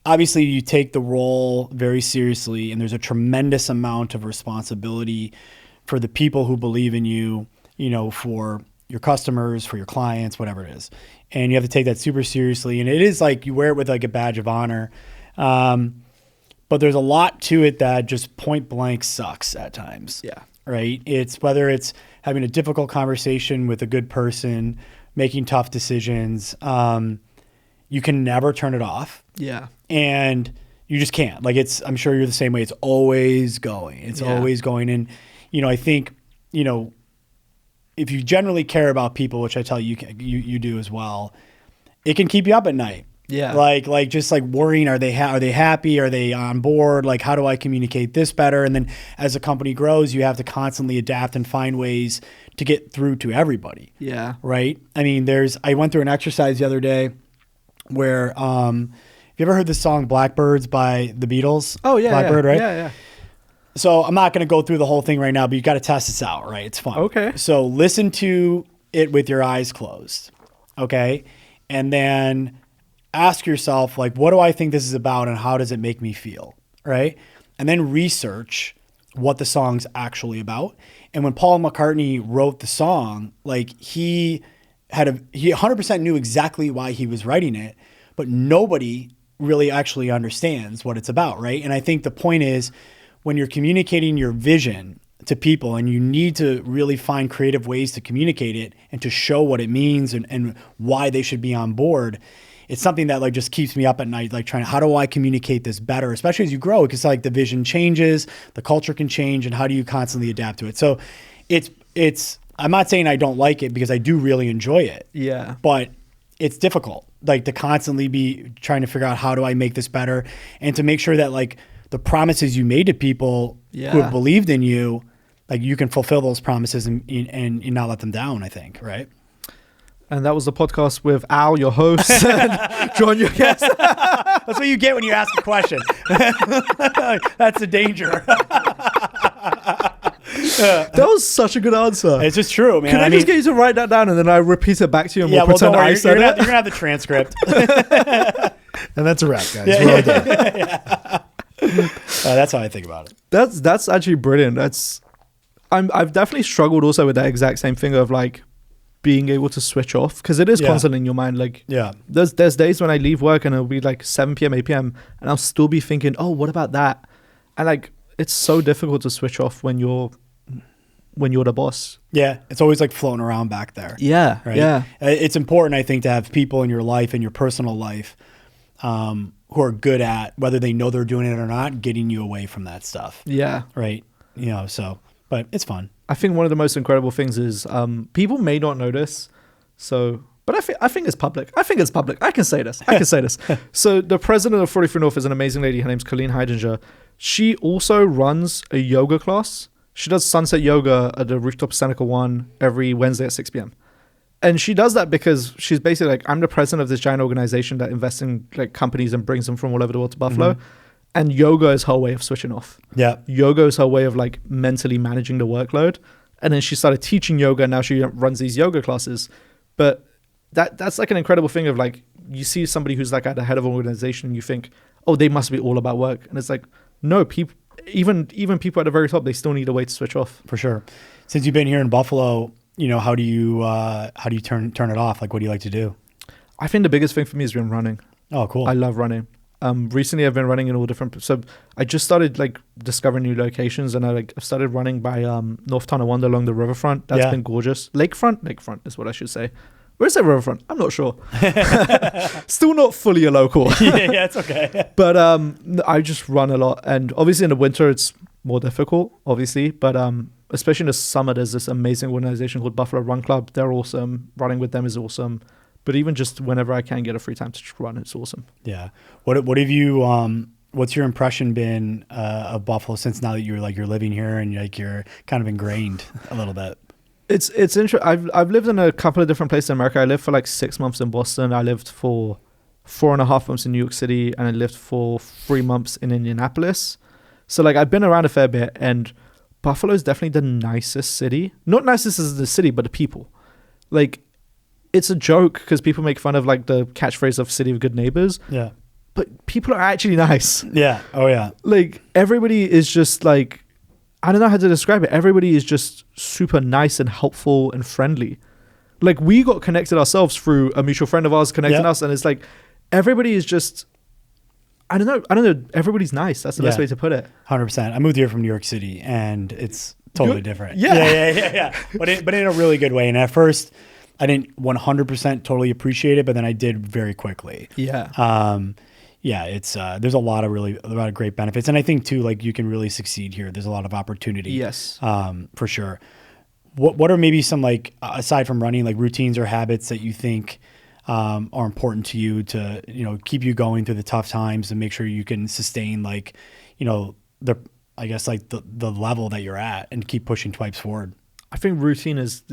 [SPEAKER 1] obviously you take the role very seriously, and there's a tremendous amount of responsibility for the people who believe in you, for your customers, for your clients, whatever it is. And you have to take that super seriously. And it is like you wear it with like a badge of honor. But there's a lot to it that just point blank sucks at times.
[SPEAKER 2] Yeah.
[SPEAKER 1] Right. It's whether it's having a difficult conversation with a good person, making tough decisions. You can never turn it off.
[SPEAKER 2] Yeah.
[SPEAKER 1] And you just can't. Like I'm sure you're the same way. It's always going. It's always going. And, I think, if you generally care about people, which I tell you, you do as well, it can keep you up at night.
[SPEAKER 2] Yeah.
[SPEAKER 1] Like just like worrying, are they happy? Are they on board? Like, how do I communicate this better? And then as the company grows, you have to constantly adapt and find ways to get through to everybody.
[SPEAKER 2] Yeah.
[SPEAKER 1] Right. I mean, I went through an exercise the other day where, have you ever heard the song Blackbirds by the Beatles?
[SPEAKER 2] Oh yeah.
[SPEAKER 1] Blackbird,
[SPEAKER 2] yeah.
[SPEAKER 1] right?
[SPEAKER 2] Yeah.
[SPEAKER 1] So I'm not going to go through the whole thing right now, but you got to test this out, right? It's fun.
[SPEAKER 2] Okay.
[SPEAKER 1] So listen to it with your eyes closed. Okay. And then ask yourself, like, what do I think this is about and how does it make me feel? Right. And then research what the song's actually about. And when Paul McCartney wrote the song, like he 100% knew exactly why he was writing it, but nobody really actually understands what it's about. Right. And I think the point is, when you're communicating your vision to people and you need to really find creative ways to communicate it and to show what it means and why they should be on board, it's something that like just keeps me up at night, like how do I communicate this better, especially as you grow, because like the vision changes, the culture can change, and how do you constantly adapt to it? So I'm not saying I don't like it, because I do really enjoy it.
[SPEAKER 2] Yeah.
[SPEAKER 1] But it's difficult, like to constantly be trying to figure out how do I make this better, and to make sure that like the promises you made to people who have believed in you, like you can fulfill those promises and not let them down, I think, right?
[SPEAKER 2] And that was the podcast with Al, your host, and John, your guest.
[SPEAKER 1] That's what you get when you ask a question. That's the danger.
[SPEAKER 2] That was such a good answer.
[SPEAKER 1] It's just true, man.
[SPEAKER 2] Can I just get you to write that down and then I repeat it back to you and we'll pretend I said it?
[SPEAKER 1] You're going to have the transcript.
[SPEAKER 3] And that's a wrap, guys. We're all done.
[SPEAKER 1] That's how I think about it.
[SPEAKER 2] That's actually brilliant. I've definitely struggled also with that exact same thing of like being able to switch off, because it is constant in your mind. Like there's days when I leave work and it'll be like 7 p.m. 8 p.m. and I'll still be thinking, oh, what about that? And like it's so difficult to switch off when you're the boss.
[SPEAKER 1] Yeah, it's always like floating around back there.
[SPEAKER 2] Yeah,
[SPEAKER 1] right?
[SPEAKER 2] Yeah.
[SPEAKER 1] It's important, I think, to have people in your life, in your personal life, who are good at, whether they know they're doing it or not, getting you away from that stuff.
[SPEAKER 2] Yeah.
[SPEAKER 1] Right. But it's fun.
[SPEAKER 2] I think one of the most incredible things is people may not notice. But I think it's public. I can say this. So the president of 43 North is an amazing lady. Her name's Colleen Heidinger. She also runs a yoga class. She does sunset yoga at the Rooftop Seneca 1 every Wednesday at 6 p.m. And she does that because she's basically like, I'm the president of this giant organization that invests in like companies and brings them from all over the world to Buffalo. Mm-hmm. And yoga is her way of switching off. Yeah. Yoga is her way of like mentally managing the workload. And then she started teaching yoga, and now she runs these yoga classes. But that's like an incredible thing of like, you see somebody who's like at the head of an organization and you think, oh, they must be all about work. And it's like, no, people, even people at the very top, they still need a way to switch off. For sure. Since you've been here in Buffalo, how do you turn it off? Like, what do you like to do? I think the biggest thing for me has been running. Oh, cool. I love running. Recently I've been running in all different, so I just started like discovering new locations, and I've started running by North Tonawanda along the riverfront. That's been gorgeous. Lakefront is what I should say. Where is that riverfront? I'm not sure. Still not fully a local. Yeah, it's okay. But I just run a lot, and obviously in the winter it's more difficult, obviously, but especially in the summer there's this amazing organization called Buffalo Run Club. They're awesome. Running with them is awesome. But even just whenever I can get a free time to run, it's awesome. Yeah. What have you? What's your impression been of Buffalo since now that you're living here and you're kind of ingrained a little bit? It's interesting. I've lived in a couple of different places in America. I lived for like 6 months in Boston. I lived for 4.5 months in New York City, and I lived for 3 months in Indianapolis. So like I've been around a fair bit, and Buffalo is definitely the nicest city. Not nicest as the city, but the people. Like, it's a joke because people make fun of like the catchphrase of City of Good Neighbors. Yeah. but people are actually nice.
[SPEAKER 1] Yeah. Oh yeah.
[SPEAKER 2] Like everybody is just like, I don't know how to describe it. Everybody is just super nice and helpful and friendly. Like we got connected ourselves through a mutual friend of ours connecting us, and it's like everybody is just, I don't know. Everybody's nice. That's the best way to put it.
[SPEAKER 1] 100%. I moved here from New York City, and it's totally different.
[SPEAKER 2] Yeah.
[SPEAKER 1] But in a really good way. And at first, I didn't 100% totally appreciate it, but then I did very quickly.
[SPEAKER 2] Yeah.
[SPEAKER 1] It's there's a lot of great benefits, and I think too, like you can really succeed here. There's a lot of opportunity.
[SPEAKER 2] Yes.
[SPEAKER 1] For sure. What are maybe some, like, aside from running, like routines or habits that you think are important to you to, you know, keep you going through the tough times and make sure you can sustain, like, you know, the level that you're at and keep pushing Twipes forward?
[SPEAKER 2] I think routine is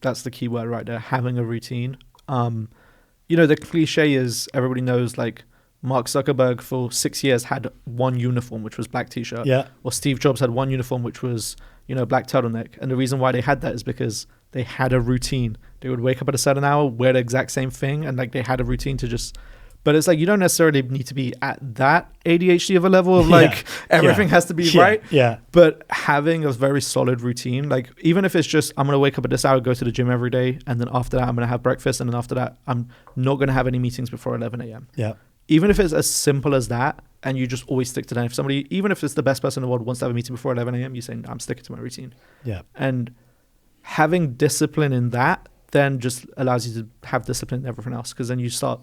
[SPEAKER 2] that's the key word right there. Having a routine. You know, the cliche is everybody knows, like, Mark Zuckerberg for 6 years had one uniform, which was black t-shirt.
[SPEAKER 1] Yeah.
[SPEAKER 2] Or Steve Jobs had one uniform, which was, you know, black turtleneck. And the reason why they had that is because they had a routine. They would wake up at a certain hour, wear the exact same thing, and like they had a routine to just. But it's like you don't necessarily need to be at that ADHD of a level of like everything has to be right.
[SPEAKER 1] Yeah.
[SPEAKER 2] But having a very solid routine, like even if it's just I'm gonna wake up at this hour, go to the gym every day, and then after that I'm gonna have breakfast, and then after that I'm not gonna have any meetings before 11 a.m.
[SPEAKER 1] Yeah.
[SPEAKER 2] Even if it's as simple as that, and you just always stick to that. If somebody, even if it's the best person in the world, wants to have a meeting before 11 a.m., you say, I'm sticking to my routine. Yeah. And having discipline in that then just allows you to have discipline in everything else, because then you start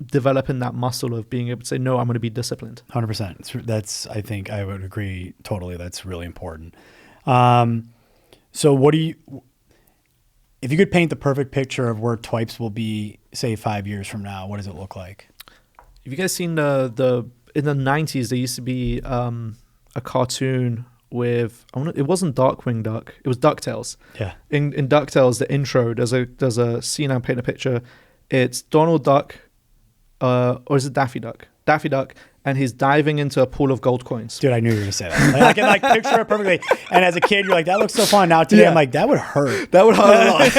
[SPEAKER 2] developing that muscle of being able to say, no, I'm going to be disciplined.
[SPEAKER 1] 100%. That's, I think I would agree totally. That's really important. So if you could paint the perfect picture of where Twipes will be, say 5 years from now, what does it look like?
[SPEAKER 2] Have you guys seen in the 90s, there used to be a cartoon with, it wasn't Darkwing Duck, it was DuckTales.
[SPEAKER 1] Yeah.
[SPEAKER 2] In DuckTales, the intro, there's a scene, I'm painting a picture. It's Donald Duck, or is it Daffy Duck? Daffy Duck, and he's diving into a pool of gold coins.
[SPEAKER 1] Dude, I knew you were going to say that. I can picture it perfectly. And as a kid, you're like, that looks so fun. Now today, I'm like, that would hurt.
[SPEAKER 2] That would hurt a lot.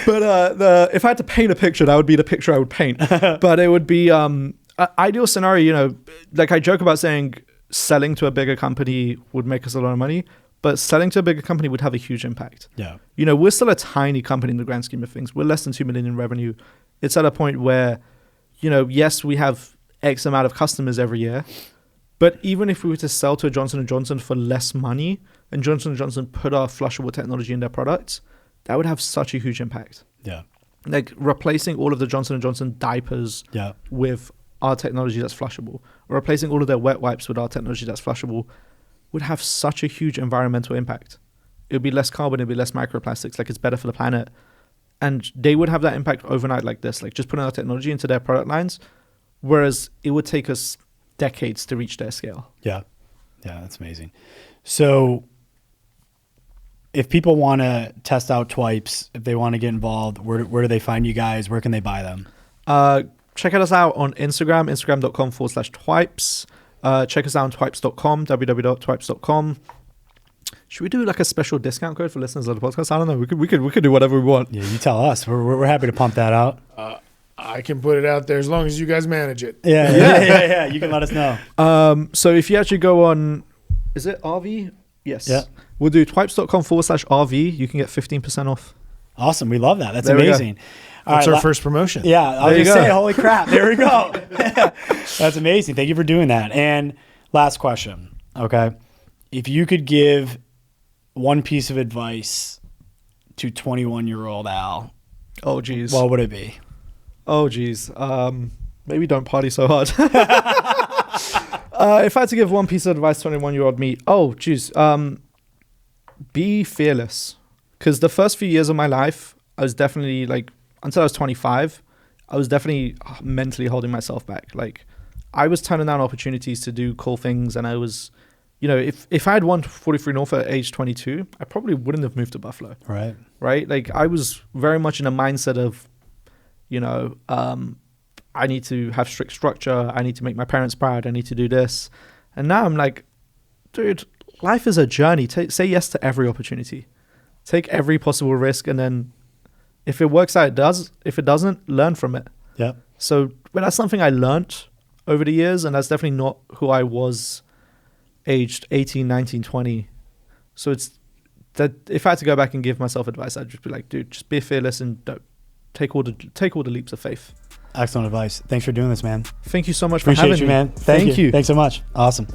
[SPEAKER 2] But if I had to paint a picture, that would be the picture I would paint. But it would be an ideal scenario, you know, like I joke about saying selling to a bigger company would make us a lot of money, but selling to a bigger company would have a huge impact. Yeah. You know, we're still a tiny company in the grand scheme of things. We're less than 2 million in revenue. It's at a point where, you know, yes, we have X amount of customers every year, but even if we were to sell to a Johnson & Johnson for less money and Johnson & Johnson put our flushable technology in their products, that would have such a huge impact. Yeah. Like replacing all of the Johnson & Johnson diapers with our technology that's flushable, or replacing all of their wet wipes with our technology that's flushable, would have such a huge environmental impact. It would be less carbon, it would be less microplastics, like it's better for the planet. And they would have that impact overnight like this, like just putting our technology into their product lines, whereas it would take us decades to reach their scale. Yeah. Yeah, that's amazing. So if people want to test out Twipes, if they want to get involved, where do they find you guys? Where can they buy them? Check us out on Instagram, instagram.com/Twipes. Check us out on twipes.com, www.twipes.com. Should we do like a special discount code for listeners of the podcast? I don't know. We could do whatever we want. Yeah, you tell us. We're happy to pump that out.
[SPEAKER 3] I can put it out there as long as you guys manage it.
[SPEAKER 1] Yeah. You can let us know.
[SPEAKER 2] So if you actually go on, is it RV? Yes. Yeah. We'll do twipes.com/RV. You can get 15% off. Awesome. We love that. That's amazing.
[SPEAKER 3] That's our first promotion.
[SPEAKER 1] Yeah. I was going to say, holy crap. There we go. That's amazing. Thank you for doing that. And last question. Okay. If you could give one piece of advice to 21-year-old Al. Oh, geez. What would it be? Oh, geez. Maybe don't party so hard. If I had to give one piece of advice to 21-year-old me, oh, geez. Be fearless. Because the first few years of my life, I was definitely like, until I was 25, I was definitely mentally holding myself back. Like, I was turning down opportunities to do cool things, and I was, you know, if I had won 43 North at age 22, I probably wouldn't have moved to Buffalo. Right. Right? Like, I was very much in a mindset of, you know, I need to have strict structure. I need to make my parents proud. I need to do this. And now I'm like, dude, life is a journey. Say yes to every opportunity. Take every possible risk, and then if it works out, it does. If it doesn't, learn from it. Yep.
[SPEAKER 2] So that's something I learnt over the years, and that's definitely not who I was aged 18, 19, 20. So it's that if I had to go back and give myself advice, I'd just be like, dude, just be fearless and don't take all the leaps of faith.
[SPEAKER 1] Excellent advice. Thanks for doing this, man.
[SPEAKER 2] Thank you so much for
[SPEAKER 1] Appreciate
[SPEAKER 2] having
[SPEAKER 1] you,
[SPEAKER 2] me.
[SPEAKER 1] man. Thank you. Thanks so much. Awesome.